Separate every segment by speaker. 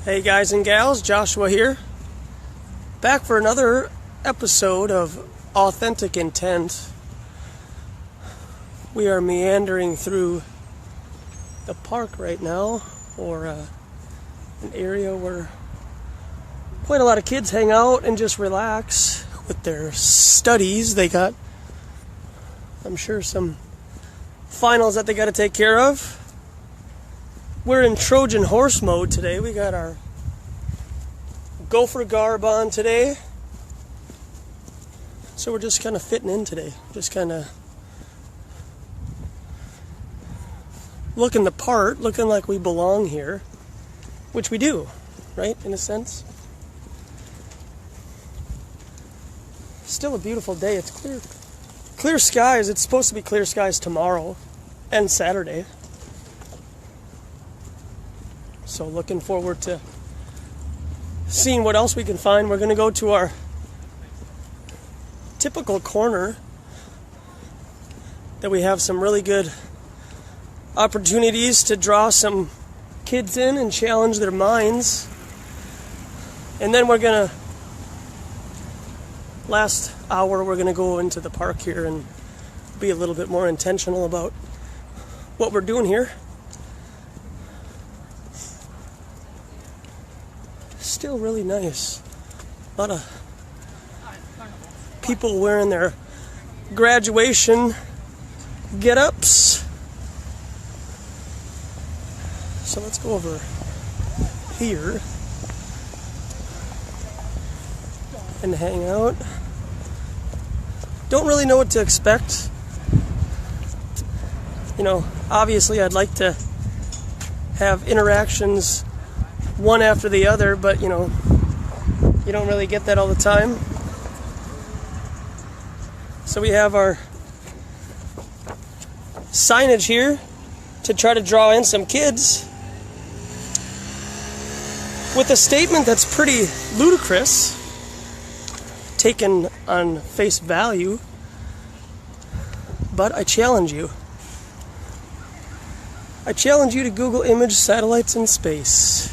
Speaker 1: Hey guys and gals, Joshua here. Back for another episode of Authentic Intent. We are meandering through the park right now, or an area where quite a lot of kids hang out and just relax with their studies. They got, I'm sure, some finals that they got to take care of. We're in Trojan horse mode today. We got our gopher garb on today. So we're just kind of fitting in today. Just kind of looking the part, looking like we belong here. Which we do, right? In a sense. Still a beautiful day. It's clear. Clear skies. It's supposed to be clear skies tomorrow and Saturday. So looking forward to seeing what else we can find. We're going to go to our typical corner that we have some really good opportunities to draw some kids in and challenge their minds. And then we're going to, last hour, we're going to go into the park here and be a little bit more intentional about what we're doing here. Still really nice. A lot of people wearing their graduation get-ups. So let's go over here and hang out. Don't really know what to expect. You know, obviously I'd like to have interactions one after the other, but you know, you don't really get that all the time. So we have our signage here to try to draw in some kids with a statement that's pretty ludicrous, taken on face value, but I challenge you. I challenge you to Google image satellites in space.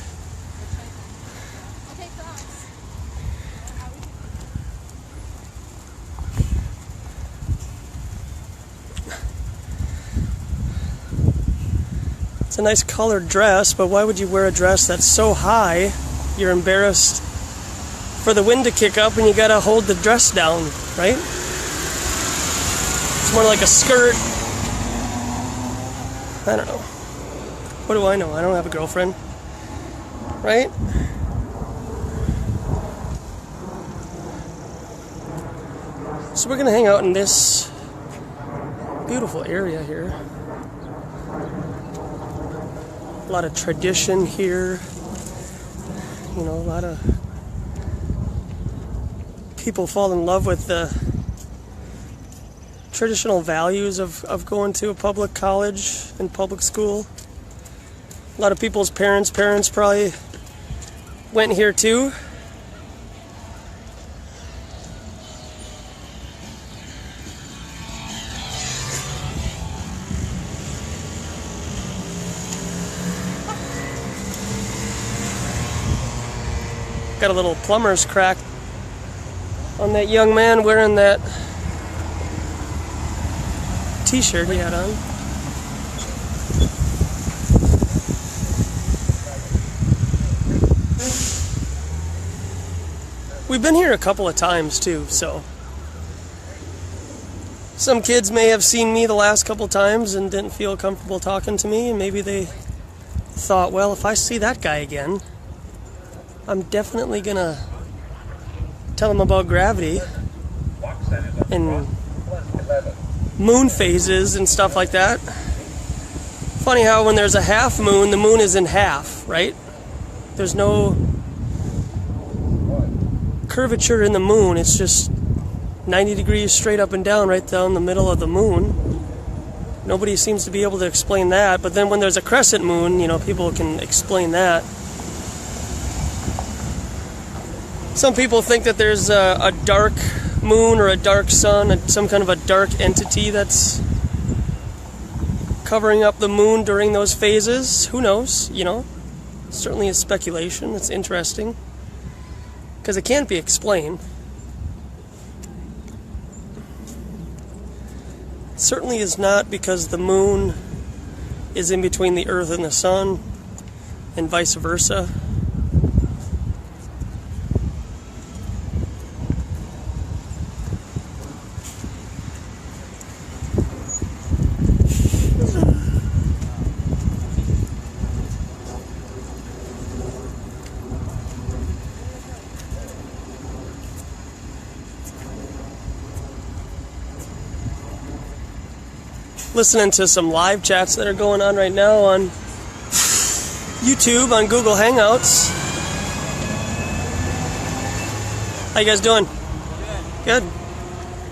Speaker 1: It's a nice colored dress, but why would you wear a dress that's so high you're embarrassed for the wind to kick up and you gotta hold the dress down, right? It's more like a skirt. I don't know. What do I know? I don't have a girlfriend, right? So we're gonna hang out in this beautiful area here. A lot of tradition here, you know, a lot of people fall in love with the traditional values of going to a public college and public school. A lot of people's parents probably went here too. Got a little plumber's crack on that young man wearing that t-shirt he had on. We've been here a couple of times too, so some kids may have seen me the last couple times and didn't feel comfortable talking to me, and maybe they thought, well, if I see that guy again, I'm definitely gonna tell them about gravity and moon phases and stuff like that. Funny how when there's a half moon, the moon is in half, right? There's no curvature in the moon. It's just 90 degrees straight up and down right down the middle of the moon. Nobody seems to be able to explain that, but then when there's a crescent moon, you know, people can explain that. Some people think that there's a dark moon or a dark sun, some kind of a dark entity that's covering up the moon during those phases. Who knows, you know? certainly is speculation. It's interesting because it can't be explained. It certainly is not because the moon is in between the Earth and the sun, and vice versa. Listening to some live chats that are going on right now on YouTube, on Google Hangouts. How you guys doing? Good.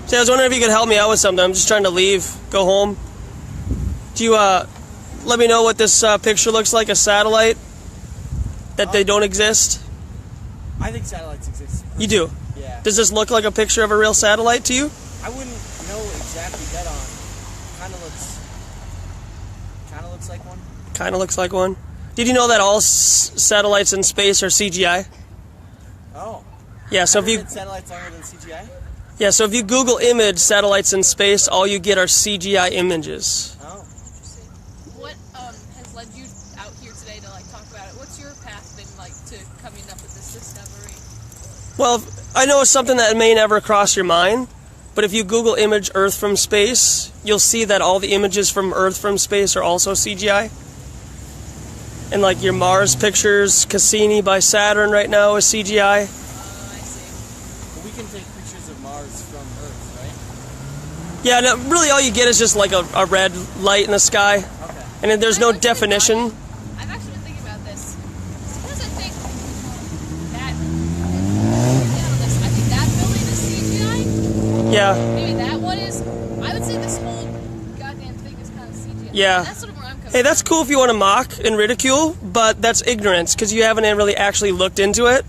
Speaker 1: See, I was wondering if you could help me out with something. I'm just trying to leave, go home. Do you let me know what this picture looks like, a satellite? That they don't exist?
Speaker 2: I think satellites exist.
Speaker 1: You do?
Speaker 2: Yeah.
Speaker 1: Does this look like a picture of a real satellite to you?
Speaker 2: I wouldn't know exactly dead on. Kind of looks like one.
Speaker 1: Kind of looks like one. Did you know that all satellites in space are CGI?
Speaker 2: Oh.
Speaker 1: Yeah, so if you
Speaker 2: satellites longer than CGI?
Speaker 1: Yeah, so if you Google image satellites in space, all you get are CGI images.
Speaker 2: Oh.
Speaker 3: What has led you out here today to talk about it? What's your path been like to coming up with this discovery?
Speaker 1: Well, I know it's something that may never cross your mind, but if you Google image Earth from space, you'll see that all the images from Earth from space are also CGI. And like your Mars pictures, Cassini by Saturn right now is CGI.
Speaker 3: I see.
Speaker 2: Well, we can take pictures of Mars from Earth, right?
Speaker 1: Yeah, no, really all you get is just like a red light in the sky.
Speaker 2: Okay.
Speaker 1: And then there's no definition.
Speaker 3: I've actually been thinking about this. Sometimes I think that, I think that building is CGI.
Speaker 1: Yeah.
Speaker 3: Maybe that one is. I would say this whole goddamn thing is kind of CGI.
Speaker 1: Yeah.
Speaker 3: That's sort of where I'm coming
Speaker 1: Hey, that's
Speaker 3: from.
Speaker 1: cool if you want to mock and ridicule, but that's ignorance because you haven't really actually looked into it.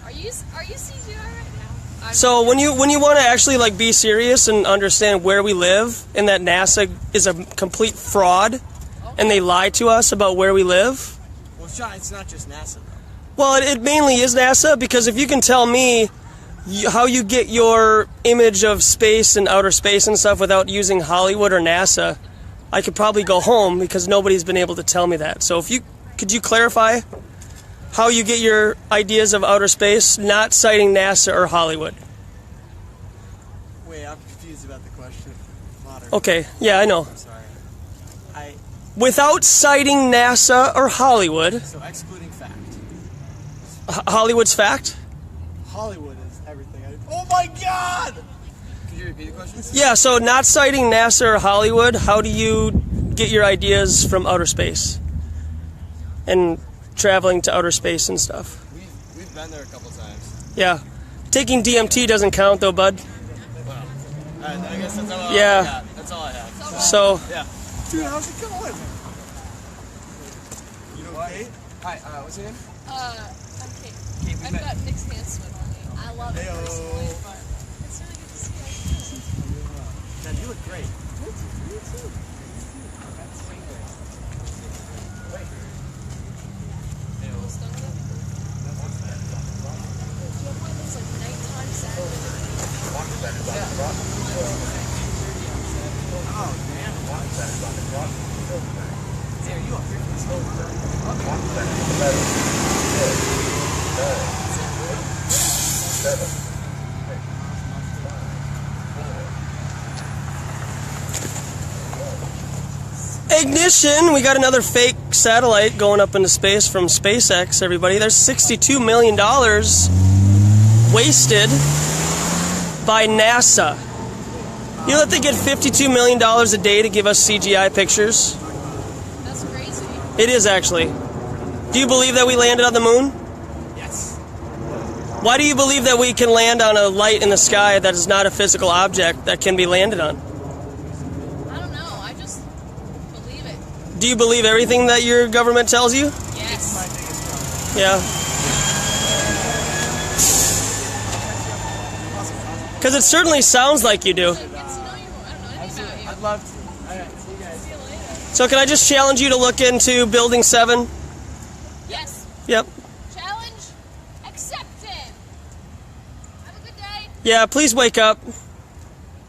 Speaker 3: Are you CGI right now?
Speaker 1: So when you want to actually be serious and understand where we live and that NASA is a complete fraud and they lie to us about where we live.
Speaker 2: Well, Sean, it's not just NASA, though.
Speaker 1: Well, it mainly is NASA because if you can tell me how you get your image of space and outer space and stuff without using Hollywood or NASA, I could probably go home because nobody's been able to tell me that. So could you clarify how you get your ideas of outer space not citing NASA or Hollywood?
Speaker 2: Wait, I'm confused about the question. Modern.
Speaker 1: Okay, yeah, I know.
Speaker 2: I'm sorry.
Speaker 1: Without citing NASA or Hollywood,
Speaker 2: So excluding fact.
Speaker 1: Hollywood's fact?
Speaker 2: Hollywood is everything. Oh my God! Could you repeat the question?
Speaker 1: Yeah, so not citing NASA or Hollywood, how do you get your ideas from outer space? And traveling to outer space and stuff.
Speaker 2: We've been there a couple times.
Speaker 1: Yeah. Taking DMT doesn't count though, bud.
Speaker 2: Wow. I guess that's all
Speaker 1: Yeah.
Speaker 2: I got. That's all I have.
Speaker 1: So,
Speaker 2: Yeah. Dude, how's it going? You okay? Hi, what's your name?
Speaker 3: I'm Kate.
Speaker 2: Kate, we
Speaker 3: I've
Speaker 2: met.
Speaker 3: got Nick's handsome on me. I love it
Speaker 2: Heyo.
Speaker 3: personally, but it's really good to see you.
Speaker 2: Man, you look great.
Speaker 3: You too. Almost done with everything? Do you have one of those nighttime Saturday?
Speaker 2: Oh, damn. Hey, are you up here for this?
Speaker 1: ignition! We got another fake satellite going up into space from SpaceX, everybody. There's $62 million wasted by NASA. You know that they get $52 million a day to give us CGI pictures?
Speaker 3: That's crazy.
Speaker 1: It is actually. Do you believe that we landed on the moon?
Speaker 2: Yes.
Speaker 1: Why do you believe that we can land on a light in the sky that is not a physical object that can be landed on?
Speaker 3: I don't know. I just believe it.
Speaker 1: Do you believe everything that your government tells you?
Speaker 3: Yes.
Speaker 2: My biggest problem.
Speaker 1: Yeah. Because it certainly sounds like you do.
Speaker 3: Get to know you more. I don't know anything about you.
Speaker 2: I'd love to. Alright, see you guys.
Speaker 3: See you later.
Speaker 1: So can I just challenge you to look into Building 7?
Speaker 3: Yes.
Speaker 1: Yep.
Speaker 3: Challenge accepted. Have a good day.
Speaker 1: Yeah, please wake up.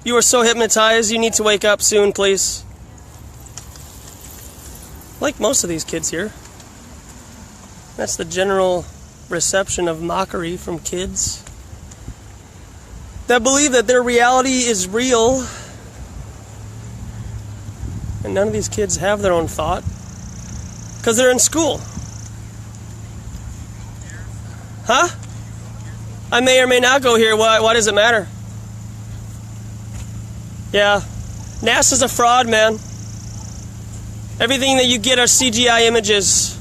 Speaker 1: You are so hypnotized, you need to wake up soon, please. Like most of these kids here. That's the general reception of mockery from kids that believe that their reality is real. And none of these kids have their own thought because they're in school. Huh? I may or may not go here. Why does it matter? Yeah. NASA's a fraud, man. Everything that you get are CGI images.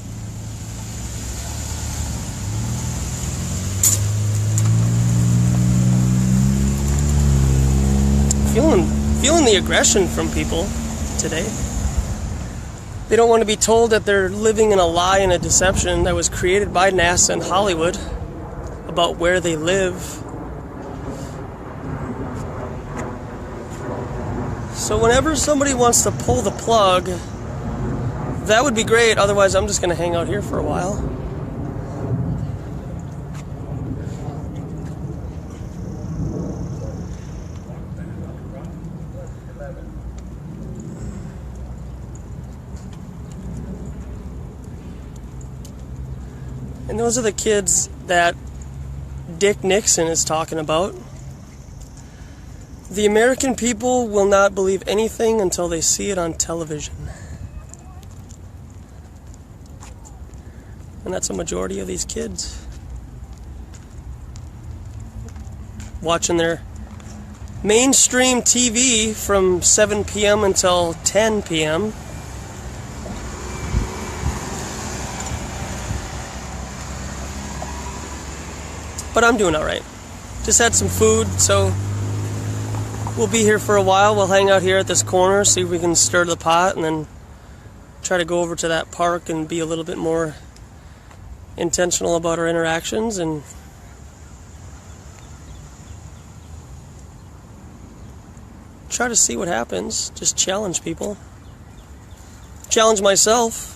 Speaker 1: Feeling the aggression from people today. They don't want to be told that they're living in a lie and a deception that was created by NASA and Hollywood about where they live. So whenever somebody wants to pull the plug, that would be great. Otherwise, I'm just going to hang out here for a while. And those are the kids that Dick Nixon is talking about. The American people will not believe anything until they see it on television. And that's a majority of these kids. Watching their mainstream TV from 7 p.m. until 10 p.m. But I'm doing alright. Just had some food, so we'll be here for a while. We'll hang out here at this corner, see if we can stir the pot, and then try to go over to that park and be a little bit more intentional about our interactions and try to see what happens. Just challenge people. Challenge myself.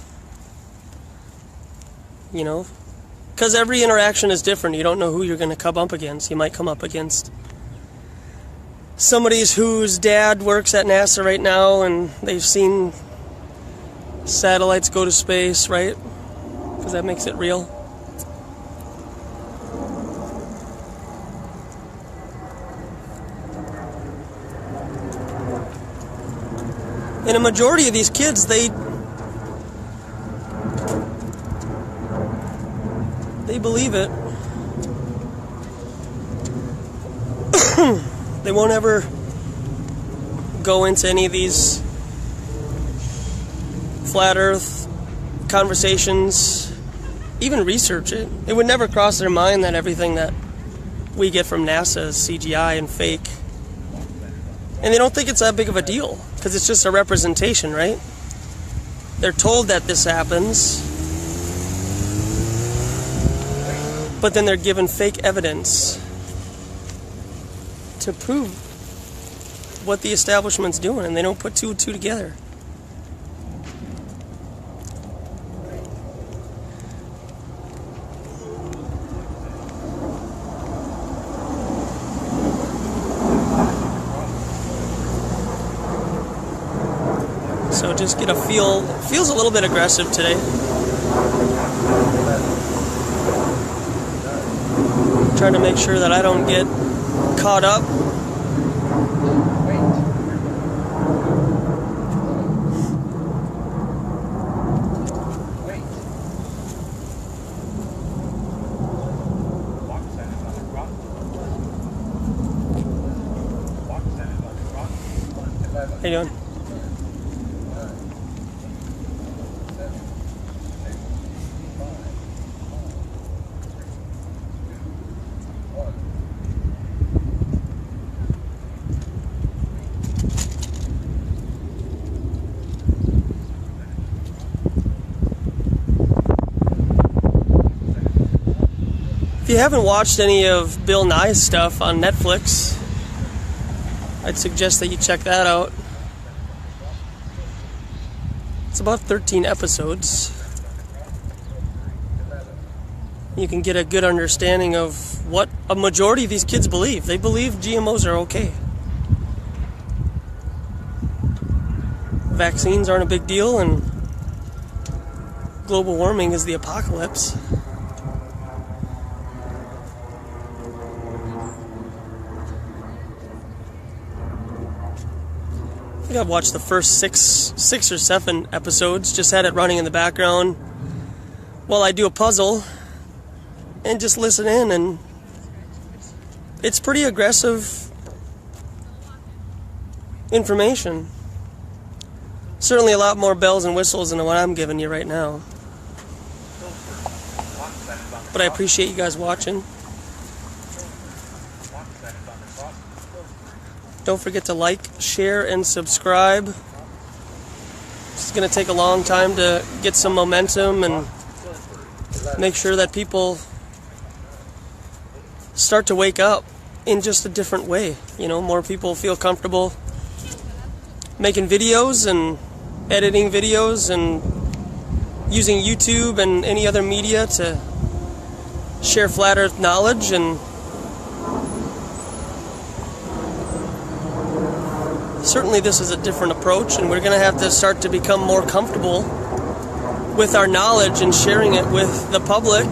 Speaker 1: You know, because every interaction is different. You don't know who you're going to come up against. You might come up against somebody whose dad works at NASA right now and they've seen satellites go to space, right? Because that makes it real. And a majority of these kids, they believe it. They won't ever go into any of these flat earth conversations, even research it. It would never cross their mind that everything that we get from NASA is CGI and fake. And they don't think it's that big of a deal, because it's just a representation, right? They're told that this happens, but then they're given fake evidence to prove what the establishment's doing, and they don't put two and two together. So just get a feel. Feels a little bit aggressive today. Trying to make sure that I don't get caught up. How you doing? If you haven't watched any of Bill Nye's stuff on Netflix, I'd suggest that you check that out. It's about 13 episodes. you can get a good understanding of what a majority of these kids believe. They believe GMOs are okay. Vaccines aren't a big deal, and global warming is the apocalypse. I think I've watched the first six or seven episodes, just had it running in the background while I do a puzzle and just listen in, and it's pretty aggressive information. Certainly a lot more bells and whistles than what I'm giving you right now. But I appreciate you guys watching. Don't forget to like, share, and subscribe. It's going to take a long time to get some momentum and make sure that people start to wake up in just a different way. You know, more people feel comfortable making videos and editing videos and using YouTube and any other media to share flat earth knowledge. And certainly this is a different approach, and we're going to have to start to become more comfortable with our knowledge and sharing it with the public.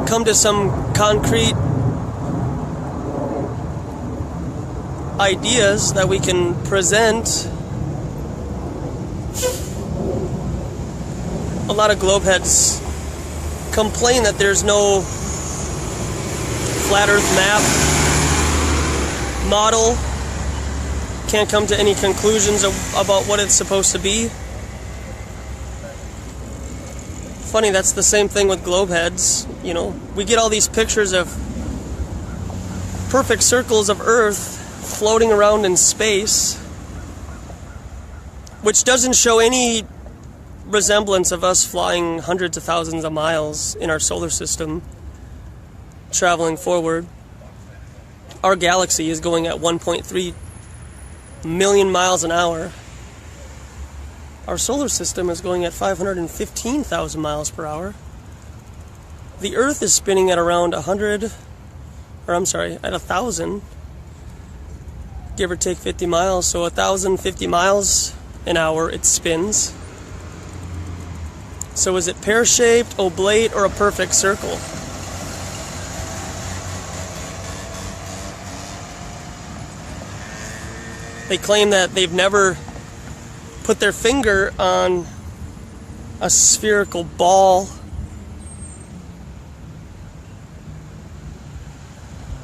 Speaker 1: Come to some concrete ideas that we can present. A lot of globeheads complain that there's no flat earth map model, can't come to any conclusions about what it's supposed to be. Funny, that's the same thing with globeheads. You know, we get all these pictures of perfect circles of Earth floating around in space, which doesn't show any resemblance of us flying hundreds of thousands of miles in our solar system, traveling forward. Our galaxy is going at 1.3 million miles an hour. Our solar system is going at 515,000 miles per hour. The Earth is spinning at around 1,000, give or take 50 miles. So 1,050 miles an hour it spins. So is it pear-shaped, oblate, or a perfect circle? They claim that they've never put their finger on a spherical ball.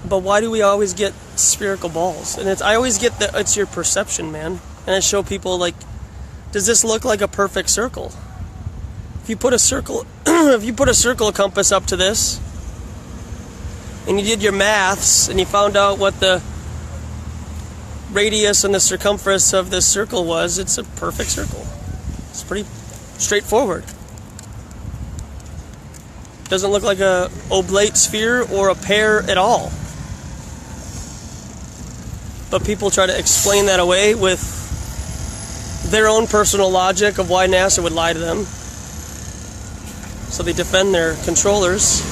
Speaker 1: But why do we always get spherical balls? And I always get that it's your perception, man. And I show people, like, does this look like a perfect circle? If you put a circle, if you put a circle compass up to this, and you did your maths, and you found out what the radius and the circumference of this circle was, it's a perfect circle. It's pretty straightforward. Doesn't look like a oblate sphere or a pear at all. But people try to explain that away with their own personal logic of why NASA would lie to them. So they defend their controllers.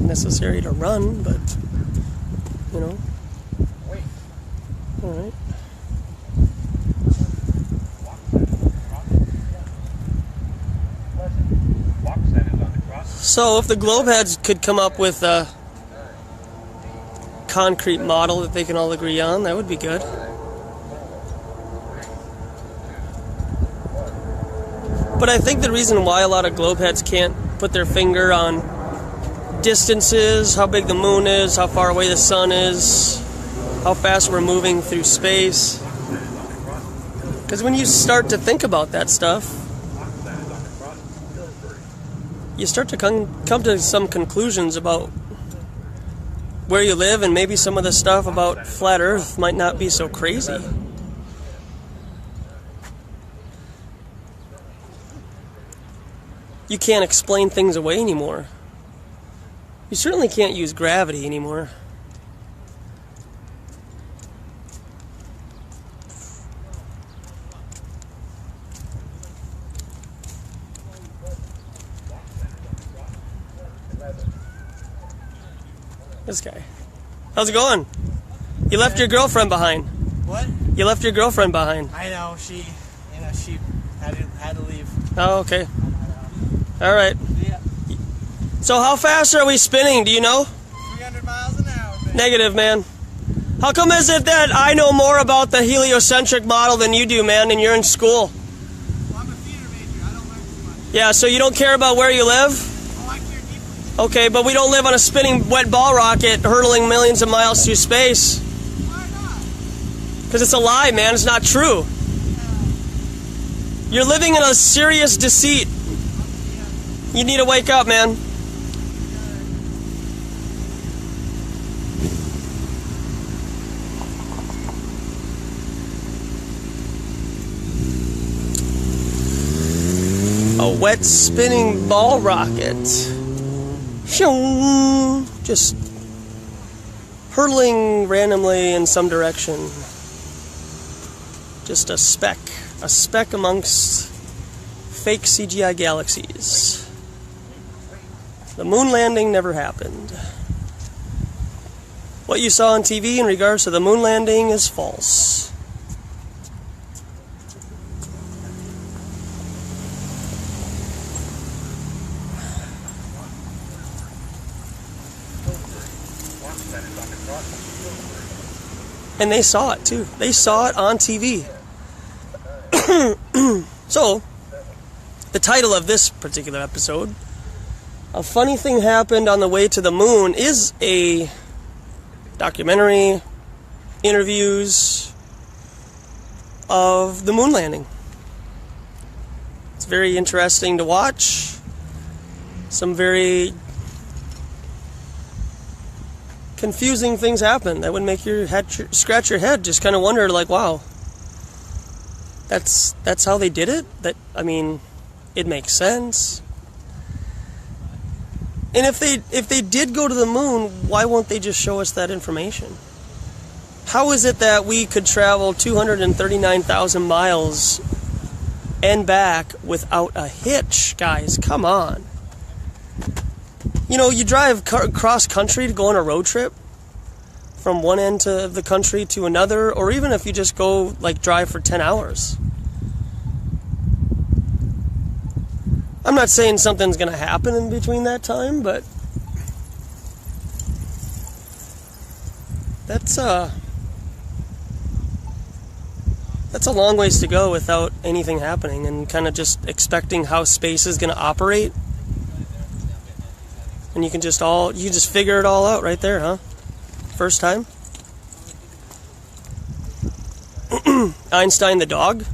Speaker 1: Necessary to run, but you know. All right. So if the globeheads could come up with a concrete model that they can all agree on, that would be good. But I think the reason why a lot of globeheads can't put their finger on distances, how big the moon is, how far away the sun is, how fast we're moving through space. Because when you start to think about that stuff, you start to come to some conclusions about where you live, and maybe some of the stuff about flat Earth might not be so crazy. you can't explain things away anymore. You certainly can't use gravity anymore. This guy. How's it going? You left your girlfriend behind.
Speaker 2: What?
Speaker 1: You left your girlfriend behind.
Speaker 2: I know, she had to leave.
Speaker 1: Oh, okay. All right.
Speaker 2: Yeah.
Speaker 1: So how fast are we spinning? Do you know?
Speaker 2: 300 miles an hour, baby.
Speaker 1: Negative, man. How come is it that I know more about the heliocentric model than you do, man, and you're in school?
Speaker 2: Well, I'm a theater major. I don't learn too much.
Speaker 1: Yeah, so you don't care about where you live?
Speaker 2: Oh, I care deeply.
Speaker 1: Okay, but we don't live on a spinning wet ball rocket hurtling millions of miles through space.
Speaker 2: Why not?
Speaker 1: Because it's a lie, man. It's not true. You're living in a serious deceit. You need to wake up, man. A wet spinning ball rocket. Just hurtling randomly in some direction. Just a speck amongst fake CGI galaxies. The moon landing never happened. What you saw on TV in regards to the moon landing is false. And they saw it too. They saw it on TV. So, the title of this particular episode, A Funny Thing Happened on the Way to the Moon, is a documentary, interviews of the moon landing. It's very interesting to watch. Some very confusing things happen that would make your head scratch your head, just kind of wonder, like, wow, that's how they did it? I mean, it makes sense. And if they did go to the moon, why won't they just show us that information? How is it that we could travel 239,000 miles and back without a hitch, guys? Come on. You know, you drive cross country to go on a road trip from one end of the country to another, or even if you just go, like, drive for 10 hours. I'm not saying something's going to happen in between that time, but that's a long ways to go without anything happening, and kind of just expecting how space is going to operate. And you can just figure it all out right there, huh? First time. Einstein the dog.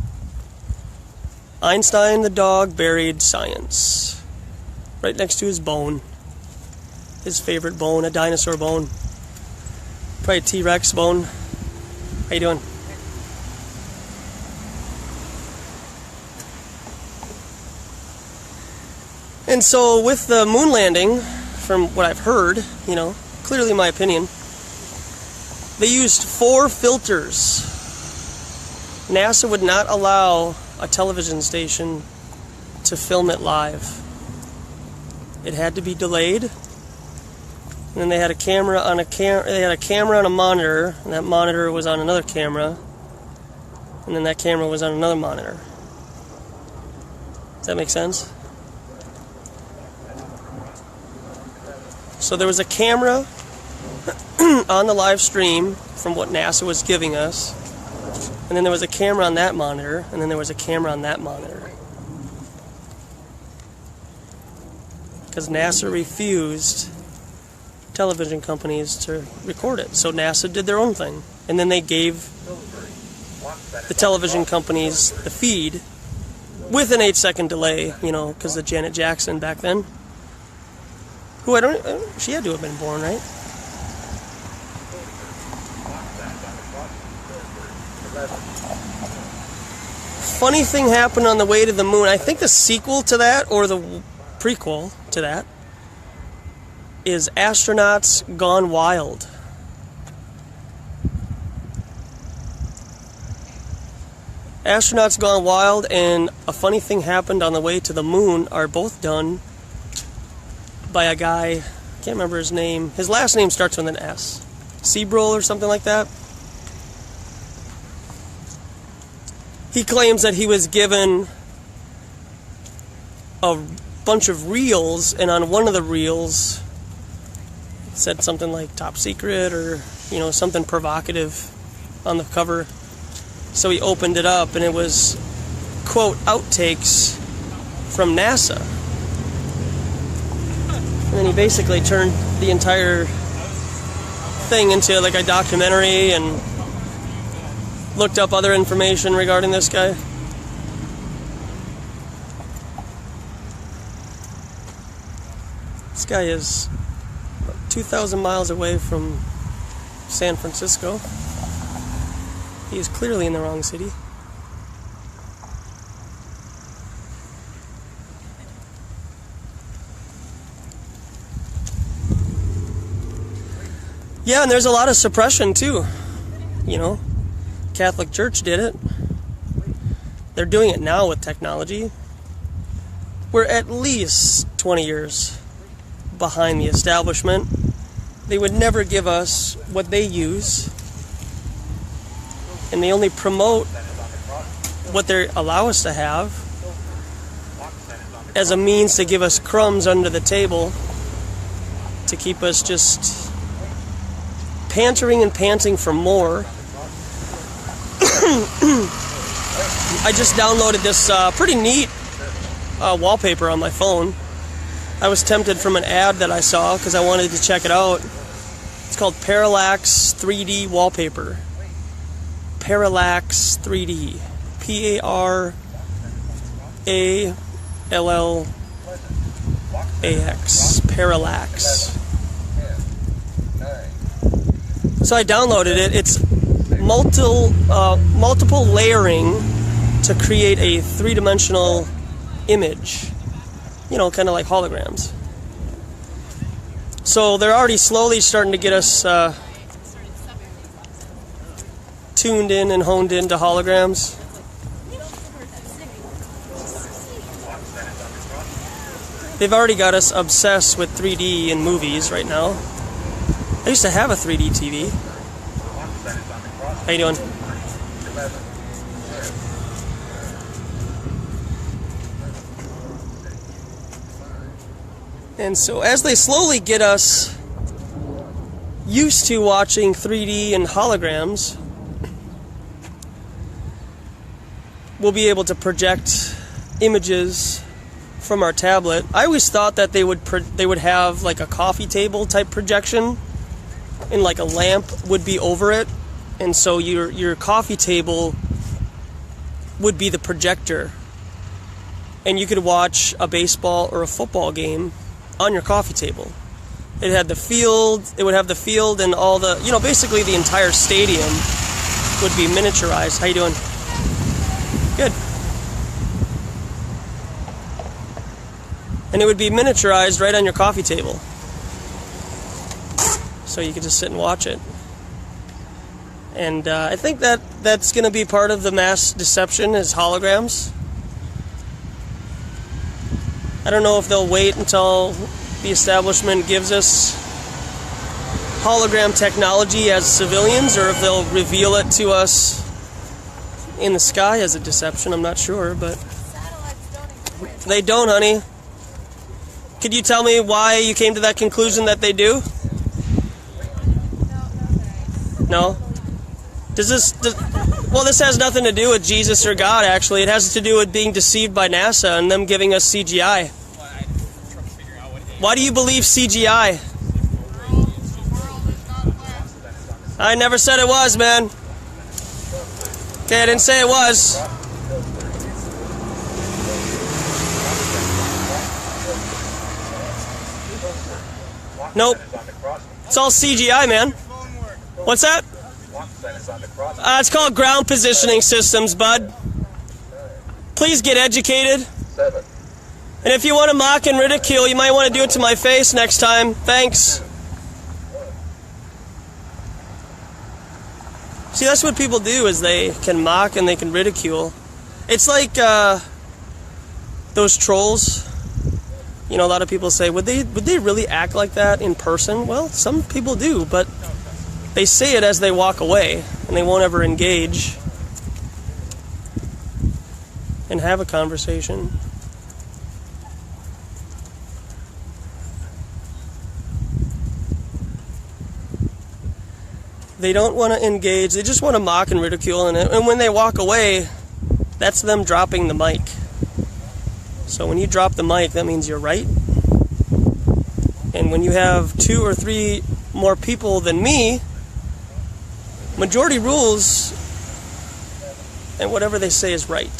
Speaker 1: Einstein the dog buried science right next to his bone. His favorite bone, a dinosaur bone. Probably a T-Rex bone. How you doing? And so with the moon landing, from what I've heard, you know, clearly my opinion, they used 4 filters. NASA would not allow a television station to film it live. It had to be delayed. And then they had a camera on a monitor, and that monitor was on another camera, and then that camera was on another monitor. Does that make sense? So there was a camera on the live stream from what NASA was giving us, and then there was a camera on that monitor, and then there was a camera on that monitor. Because NASA refused television companies to record it, so NASA did their own thing. And then they gave the television companies the feed with an 8-second delay, you know, because of Janet Jackson back then. Who she had to have been born, right? Funny thing happened on the way to the moon. I think the sequel to that, or prequel to that, is Astronauts Gone Wild. Astronauts Gone Wild and A Funny Thing Happened on the Way to the Moon are both done by a guy, I can't remember his name. His last name starts with an S. Seabrol or something like that. He claims that he was given a bunch of reels, and on one of the reels it said something like top secret or, you know, something provocative on the cover. So he opened it up and it was, quote, outtakes from NASA. And then he basically turned the entire thing into like a documentary and looked up other information regarding this guy. This guy is 2,000 miles away from San Francisco. He is clearly in the wrong city. Yeah, and there's a lot of suppression too. You know, Catholic Church did it. They're doing it now with technology. We're at least 20 years behind the establishment. They would never give us what they use. And they only promote what they allow us to have as a means to give us crumbs under the table to keep us just pantering and panting for more. I just downloaded this pretty neat wallpaper on my phone. I was tempted from an ad that I saw because I wanted to check it out. It's called Parallax 3D Wallpaper. Parallax 3D. P-A-R-A-L-L-A-X. Parallax. So I downloaded it. It's multiple layering to create a three-dimensional image. You know, kind of like holograms. So they're already slowly starting to get us tuned in and honed into holograms. They've already got us obsessed with 3D in movies right now. I used to have a 3D TV. How you doing? And so as they slowly get us used to watching 3D and holograms, we'll be able to project images from our tablet. I always thought that they would have like a coffee table type projection, and like a lamp would be over it, and so your coffee table would be the projector, and you could watch a baseball or a football game on your coffee table. It had the field. It would have the field and all the, you know, basically the entire stadium would be miniaturized. How you doing? Good. And it would be miniaturized right on your coffee table. So you could just sit and watch it. And I think that's going to be part of the mass deception is holograms. I don't know if they'll wait until the establishment gives us hologram technology as civilians, or if they'll reveal it to us in the sky as a deception. I'm not sure, but they don't, honey. Could you tell me why you came to that conclusion that they do? No? Well, this has nothing to do with Jesus or God, actually. It has to do with being deceived by NASA and them giving us CGI. Why do you believe CGI? I never said it was, man. Okay, I didn't say it was. Nope. It's all CGI, man. What's that? It's called ground positioning systems, bud. Please get educated. And if you want to mock and ridicule, you might want to do it to my face next time. Thanks. See, that's what people do, is they can mock and they can ridicule. It's like those trolls. You know, a lot of people say, would they really act like that in person? Well, some people do, but they say it as they walk away, and they won't ever engage and have a conversation. They don't want to engage, they just want to mock and ridicule, and when they walk away, that's them dropping the mic. So when you drop the mic, that means you're right. And when you have 2 or 3 more people than me, majority rules, and whatever they say is right.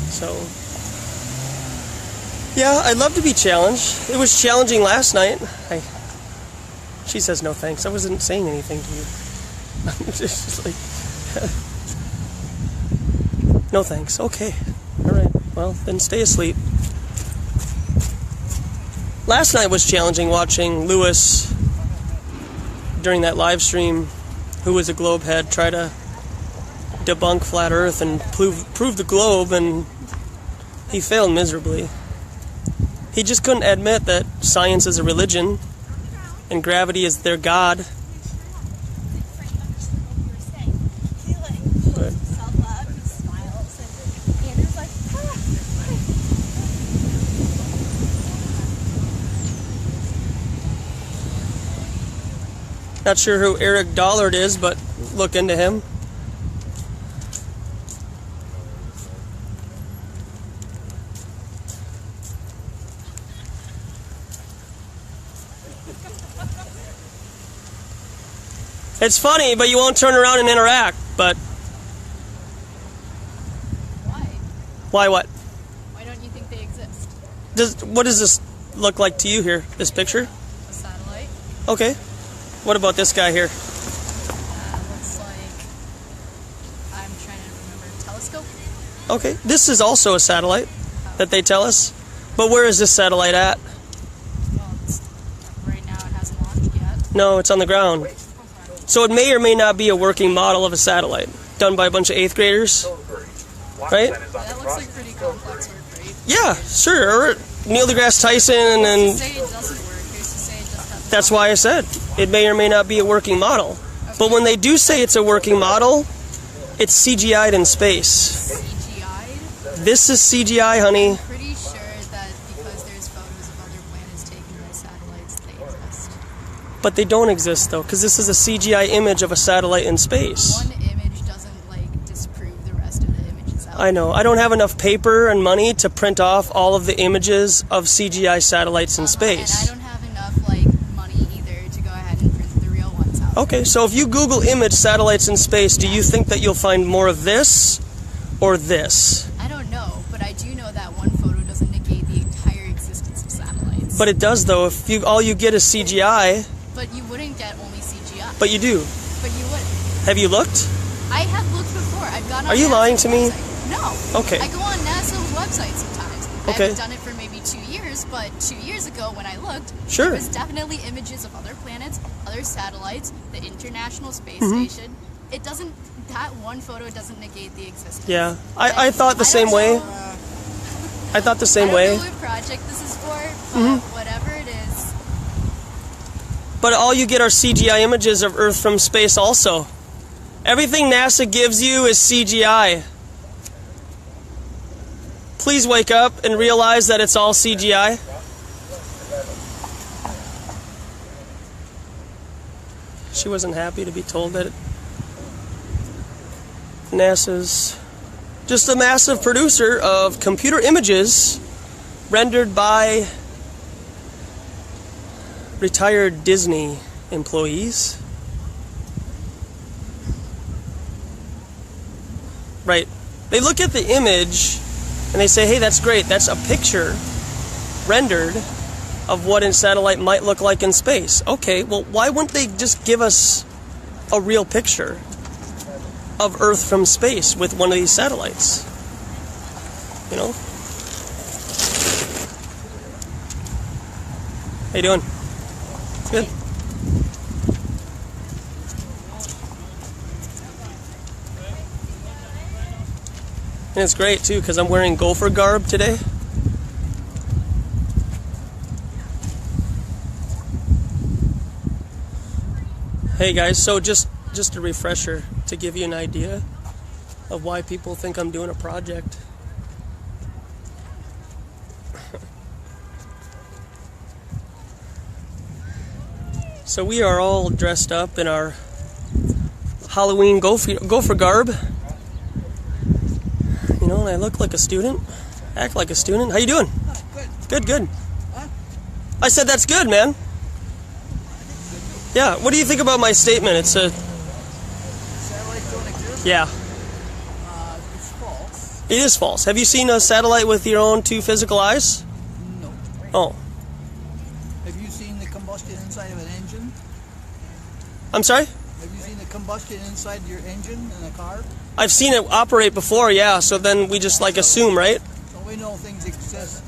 Speaker 1: So, yeah, I'd love to be challenged. It was challenging last night. She says no thanks. I wasn't saying anything to you. I'm just like, no thanks. Okay. All right. Well, then stay asleep. Last night was challenging, watching Lewis during that live stream, who was a globe head, try to debunk flat Earth and prove the globe, and he failed miserably. He just couldn't admit that science is a religion and gravity is their god. Not sure who Eric Dollard is, but look into him. It's funny, but you won't turn around and interact, but...
Speaker 3: Why?
Speaker 1: Why what?
Speaker 3: Why don't you think they exist?
Speaker 1: What does this look like to you here, this picture?
Speaker 3: A satellite.
Speaker 1: Okay. What about this guy here?
Speaker 3: Looks like... I'm trying to remember. Telescope?
Speaker 1: Okay. This is also a satellite that they tell us. But where is this satellite at?
Speaker 3: Well, right now it hasn't launched yet.
Speaker 1: No, it's on the ground. So it may or may not be a working model of a satellite done by a bunch of 8th graders, right?
Speaker 3: Yeah, that looks like pretty complex work, right?
Speaker 1: Yeah, sure. Neil deGrasse Tyson and
Speaker 3: Who's to say it doesn't work? Who's to say it just doesn't?
Speaker 1: that's why I said it may or may not be a working model. But when they do say it's a working model, it's CGI'd in space.
Speaker 3: CGI'd?
Speaker 1: This is CGI, honey.
Speaker 3: I'm pretty sure that because there's photos of other planets taken by satellites, they exist.
Speaker 1: But they don't exist, though, because this is a CGI image of a satellite in space.
Speaker 3: One image doesn't, disprove the rest of the images out.
Speaker 1: I know. I don't have enough paper and money to print off all of the images of CGI satellites in space.
Speaker 3: And I don't have enough, money either to go ahead and print the real ones out.
Speaker 1: Okay, so if you Google image satellites in space, do you think that you'll find more of this or this?
Speaker 3: I don't know, but I do know that one photo doesn't negate the entire existence of satellites.
Speaker 1: But it does, though. If all you get is CGI,
Speaker 3: But you wouldn't get only CGI.
Speaker 1: but you do.
Speaker 3: But you wouldn't.
Speaker 1: Have you looked?
Speaker 3: I have looked before. I've gone on
Speaker 1: Are you
Speaker 3: NASA's
Speaker 1: lying to me?
Speaker 3: website. No.
Speaker 1: Okay.
Speaker 3: I go on NASA's website sometimes. I
Speaker 1: Okay.
Speaker 3: haven't done it for maybe 2 years, but 2 years ago when I looked,
Speaker 1: Sure.
Speaker 3: there was definitely images of other planets, other satellites, the International Space
Speaker 1: Mm-hmm.
Speaker 3: Station. It doesn't, that one photo doesn't negate the existence.
Speaker 1: Yeah. I thought the same way. I thought the
Speaker 3: I
Speaker 1: same
Speaker 3: don't
Speaker 1: way.
Speaker 3: know what project this is for, but whatever it is.
Speaker 1: But all you get are CGI images of Earth from space also. Everything NASA gives you is CGI. Please wake up and realize that it's all CGI. She wasn't happy to be told that NASA's just a massive producer of computer images rendered by retired Disney employees. Right. They look at the image and they say, hey, that's great. That's a picture rendered of what a satellite might look like in space. Okay, well, why wouldn't they just give us a real picture of Earth from space with one of these satellites? You know? How you doing? Good. And it's great too because I'm wearing gopher garb today. Hey guys, so just a refresher to give you an idea of why people think I'm doing a project. So we are all dressed up in our Halloween gopher garb. You know, and I look like a student, act like a student. How you doing?
Speaker 2: Good.
Speaker 1: Good.
Speaker 2: Huh?
Speaker 1: I said that's good, man. Yeah, what do you think about my statement? It's a...
Speaker 2: Satellites don't exist?
Speaker 1: Yeah.
Speaker 2: It's false.
Speaker 1: It is false. Have you seen a satellite with your own two physical eyes?
Speaker 2: No.
Speaker 1: Oh.
Speaker 2: Have you seen the combustion inside of an engine?
Speaker 1: I'm sorry?
Speaker 2: Have you seen the combustion inside your engine in a car?
Speaker 1: I've seen it operate before, yeah, so then we just like assume, right?
Speaker 2: So we know things exist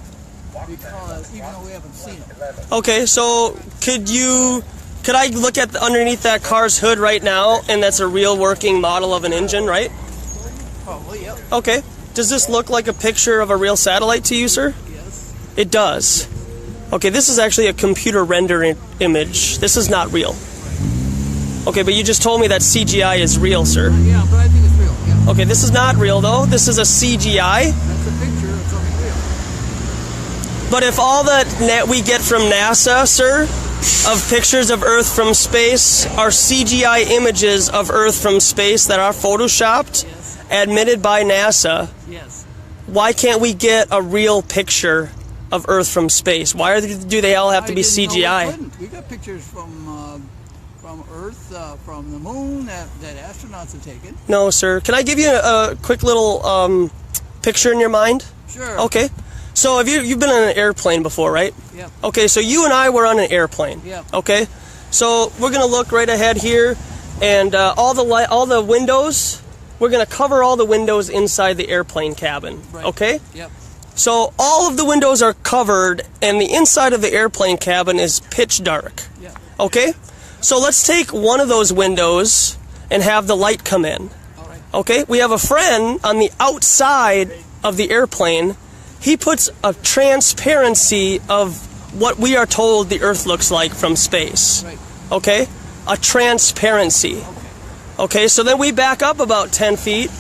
Speaker 2: because even though we haven't seen them.
Speaker 1: Okay, so could I look at underneath that car's hood right now and that's a real working model of an engine, right?
Speaker 2: Probably, yep.
Speaker 1: Okay. Does this look like a picture of a real satellite to you, sir?
Speaker 2: Yes.
Speaker 1: It does. Okay, this is actually a computer rendered image. This is not real. Okay, but you just told me that CGI is real, sir.
Speaker 2: Yeah, but I think it's real, yeah.
Speaker 1: Okay, this is not real, though. This is a CGI.
Speaker 2: That's a picture of something real.
Speaker 1: But if all that we get from NASA, sir, of pictures of Earth from space are CGI images of Earth from space that are photoshopped,
Speaker 2: Yes.
Speaker 1: admitted by NASA,
Speaker 2: Yes.
Speaker 1: why can't we get a real picture of Earth from space? Why do they all have to be
Speaker 2: I didn't know
Speaker 1: CGI?
Speaker 2: we couldn't. We got pictures from Earth, from the moon that astronauts have taken.
Speaker 1: No, sir. Can I give you a quick little picture in your mind?
Speaker 2: Sure.
Speaker 1: Okay. So you've been on an airplane before, right?
Speaker 2: Yep.
Speaker 1: Okay, so you and I were on an airplane.
Speaker 2: Yep.
Speaker 1: Okay. So we're gonna look right ahead here, and all the windows. We're gonna cover all the windows inside the airplane cabin.
Speaker 2: Right.
Speaker 1: Okay.
Speaker 2: Yep.
Speaker 1: So all of the windows are covered, and the inside of the airplane cabin is pitch dark.
Speaker 2: Yep.
Speaker 1: Okay. So let's take one of those windows and have the light come in.
Speaker 2: All right.
Speaker 1: Okay. We have a friend on the outside of the airplane. He puts a transparency of what we are told the Earth looks like from space.
Speaker 2: Right.
Speaker 1: Okay? A transparency. Okay, so then we back up about 10 feet,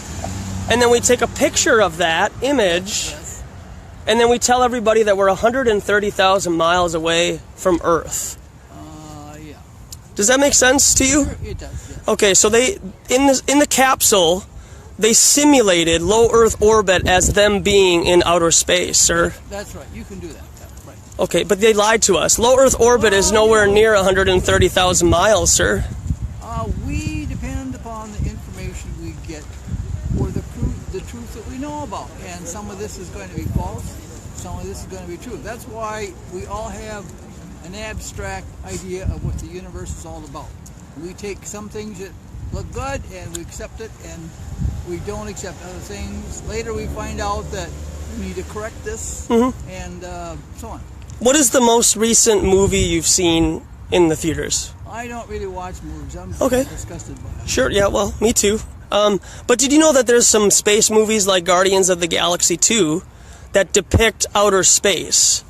Speaker 1: and then we take a picture of that image,
Speaker 2: Yes.
Speaker 1: and then we tell everybody that we're 130,000 miles away from Earth.
Speaker 2: Yeah.
Speaker 1: Does that make sense to you?
Speaker 2: Sure, it does. Yes.
Speaker 1: Okay, so they in the capsule, they simulated low Earth orbit as them being in outer space, sir.
Speaker 2: That's right. You can do that. Yeah, right.
Speaker 1: Okay, but they lied to us. Low Earth orbit is nowhere near 130,000 miles, sir.
Speaker 2: We depend upon the information we get or the truth that we know about. And some of this is going to be false, some of this is going to be true. That's why we all have an abstract idea of what the universe is all about. We take some things that look good and we accept it, and we don't accept other things. Later we find out that we need to correct this, and so on.
Speaker 1: What is the most recent movie you've seen in the theaters?
Speaker 2: I don't really watch movies. I'm
Speaker 1: Okay.
Speaker 2: disgusted by them.
Speaker 1: Sure, yeah, well, me too. But did you know that there's some space movies like Guardians of the Galaxy 2 that depict outer space?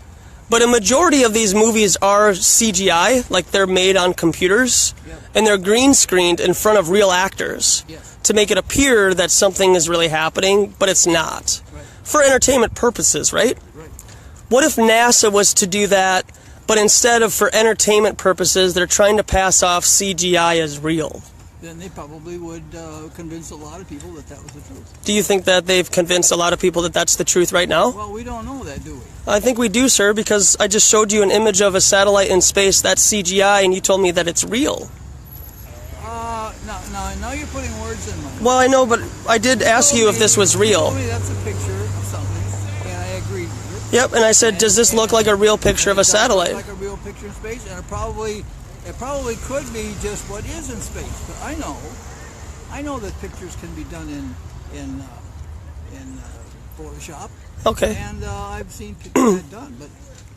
Speaker 1: But a majority of these movies are CGI, like they're made on computers, and they're green screened in front of real actors
Speaker 2: Yes.
Speaker 1: to make it appear that something is really happening, but it's not.
Speaker 2: Right.
Speaker 1: For entertainment purposes, right?
Speaker 2: Right.
Speaker 1: What if NASA was to do that, but instead of for entertainment purposes, they're trying to pass off CGI as real?
Speaker 2: Then they probably would convince a lot of people that that was the truth.
Speaker 1: Do you think that they've convinced a lot of people that that's the truth right now?
Speaker 2: Well, we don't know that, do we?
Speaker 1: I think we do, sir, because I just showed you an image of a satellite in space that's CGI, and you told me that it's real.
Speaker 2: Now you're putting words in my mouth.
Speaker 1: Well, I know, but I did ask you if this was
Speaker 2: You
Speaker 1: real.
Speaker 2: told me that's a picture of something, and I agreed with it.
Speaker 1: Yep, and I said, does this look like a real picture of a
Speaker 2: It does look
Speaker 1: satellite?
Speaker 2: like a real picture in space, and it probably could be just what is in space. But I know that pictures can be done in Photoshop.
Speaker 1: Okay.
Speaker 2: And I've seen pictures that done, but